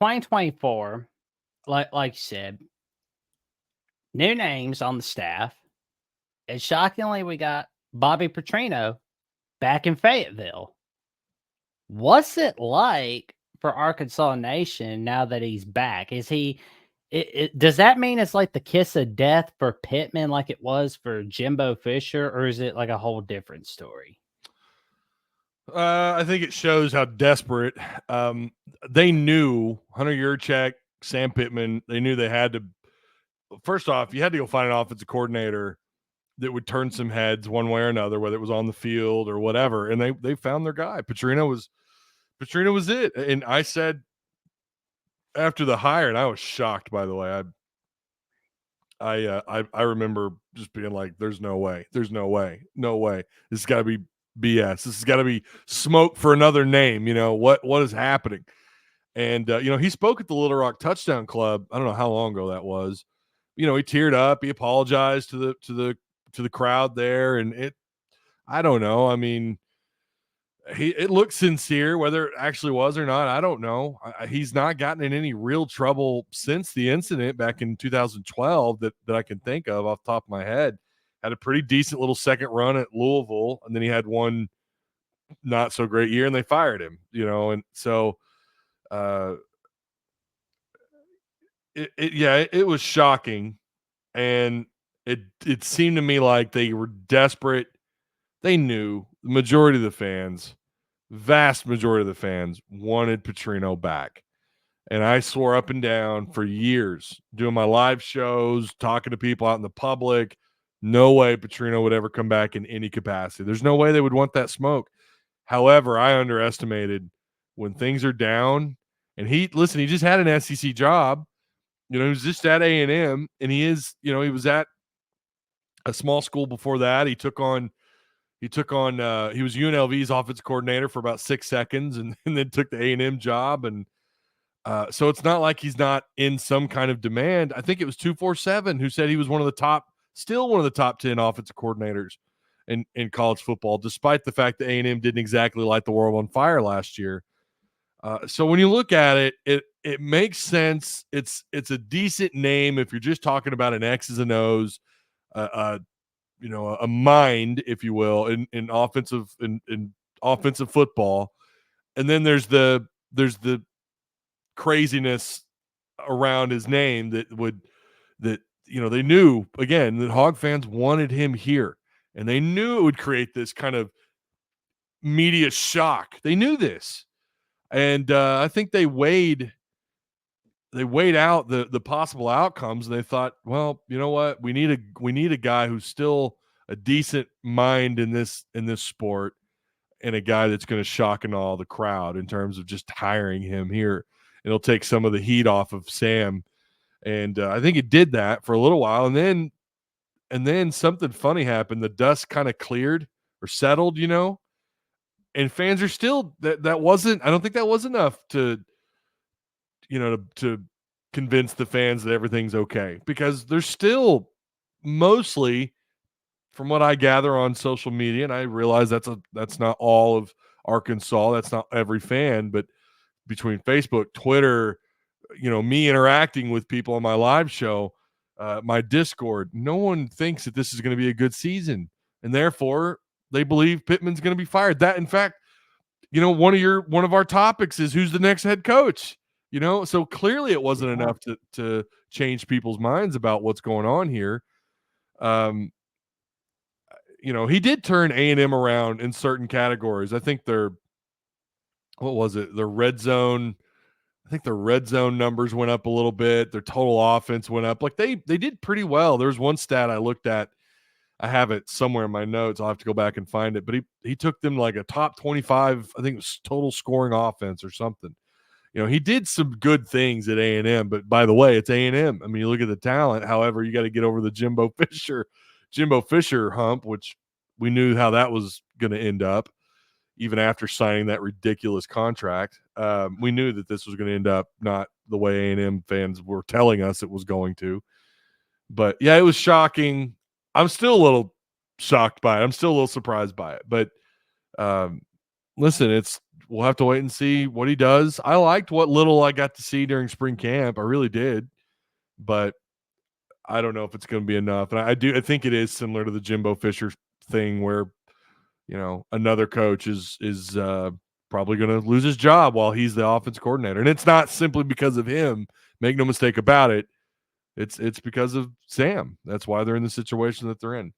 2024, like you said, new names on the staff, and shockingly, we got Bobby Petrino back in Fayetteville. What's it like for Arkansas Nation now that he's back? Is he does that mean it's like the kiss of death for Pittman like it was for Jimbo Fisher, or is it like a whole different story? I think it shows how desperate they knew Hunter Yurchek, Sam Pittman. They knew they had to. First off, you had to go find an offensive coordinator that would turn some heads one way or another, whether it was on the field or whatever. And they found their guy. Petrino was it. And I said after the hire, and I was shocked, by the way. I remember just being like, "There's no way. There's no way. No way. This has got to be BS. This has got to be smoke for another name. You know what is happening?" And he spoke at the Little Rock Touchdown Club. I don't know how long ago that was. He teared up. He apologized to the crowd there, and I don't know. I mean, it looked sincere. Whether it actually was or not, I don't know. He's not gotten in any real trouble since the incident back in 2012 that I can think of off the top of my head. Had a pretty decent little second run at Louisville, and then he had one not so great year, and they fired him. And so it was shocking, and it seemed to me like they were desperate. They knew the majority of the fans, vast majority of the fans, wanted Petrino back. And I swore up and down for years, doing my live shows, talking to people out in the public, no way Petrino would ever come back in any capacity. There's no way they would want that smoke. However, I underestimated when things are down. And he just had an SEC job. He was just at A&M, and he was at a small school before that. He was UNLV's offensive coordinator for about 6 seconds, and then took the A&M job. And so it's not like he's not in some kind of demand. I think it was 247 who said he was still one of the top 10 offensive coordinators in college football, despite the fact that A&M didn't exactly light the world on fire last year. So when you look at it, it makes sense. It's a decent name if you're just talking about an X's and O's, a mind, if you will, in offensive football. And then there's the craziness around his name that they knew, again, that Hog fans wanted him here, and they knew it would create this kind of media shock. They knew this. And I think they weighed out the possible outcomes, and they thought, well, you know what, we need a guy who's still a decent mind in this sport, and a guy that's going to shock and awe the crowd in terms of just hiring him here. It'll take some of the heat off of Sam, and I think it did that for a little while, and then something funny happened. The dust kind of cleared or settled, and fans are still that wasn't. I don't think that was enough to convince the fans that everything's okay, because there's still, mostly from what I gather on social media, and I realize that's not all of Arkansas, that's not every fan, but between Facebook, Twitter, me interacting with people on my live show, my Discord, no one thinks that this is going to be a good season, and therefore they believe Pittman's going to be fired. That, in fact, one of our topics is who's the next head coach. So clearly it wasn't enough to change people's minds about what's going on here. He did turn A&M around in certain categories. I think the red zone. I think the red zone numbers went up a little bit. Their total offense went up. Like they did pretty well. There's one stat I looked at. I have it somewhere in my notes. I'll have to go back and find it. But he took them like a top 25, I think it was total scoring offense or something. He did some good things at A&M, but by the way, it's A&M. I mean, you look at the talent. However, you got to get over the Jimbo Fisher hump, which we knew how that was going to end up, even after signing that ridiculous contract. We knew that this was going to end up not the way A&M fans were telling us it was going to. But yeah, it was shocking. I'm still a little shocked by it. I'm still a little surprised by it. But listen, we'll have to wait and see what he does. I liked what little I got to see during spring camp. I really did, but I don't know if it's going to be enough. And I think it is similar to the Jimbo Fisher thing where, another coach is probably going to lose his job while he's the offense coordinator. And it's not simply because of him. Make no mistake about it. It's because of Sam. That's why they're in the situation that they're in.